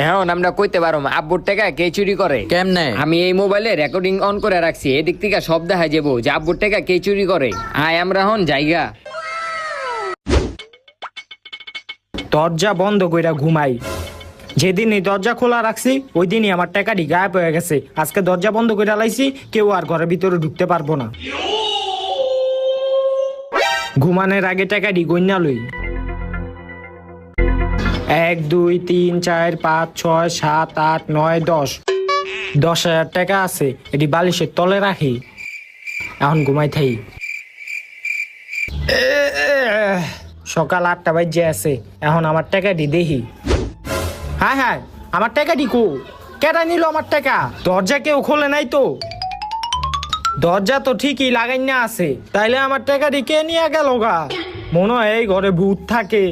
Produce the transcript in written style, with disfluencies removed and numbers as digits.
এখন আমরা কইতে পারো আব্বুর টাকা কে চুরি করে কেমনে? আমি এই মোবাইলে রেকর্ডিং অন করে রাখছি, এদিক থেকে সব দেখা যাবো যে আব্বুর টাকা কে চুরি করে। আয় আমরা হন জায়গা। দরজা বন্ধ কইরা ঘুমাই। যেদিন এই দরজা খোলা রাখছি ওই দিনই আমার টাকাটি গায়েব হয়ে গেছে। আজকে দরজা বন্ধ কইরা লাইছি, কেউ আর ঘরের ভিতরে ঢুকতে পারবো না। ঘুমানোর আগে টাকাটি গইনা লই। 1 2 3 4 5 6 7 8 9 10 10,000 টাকা আছে, এটি বালিশের তলে রাখি। এখন ঘুমাই থাই। সকাল 8টা বাজে আছে, এখন আমার টাকাটি দেখি। হ্যাঁ হ্যাঁ, আমার টাকাটি কো? কেটা নিল আমার টাকা? দরজা কেউ খোলে নাই তো? দরজা তো ঠিকই লাগাই না আছে, তাইলে আমার টাকাটি কে নিয়ে গেল গা? মনে হয় এই ঘরে ভূত থাকে।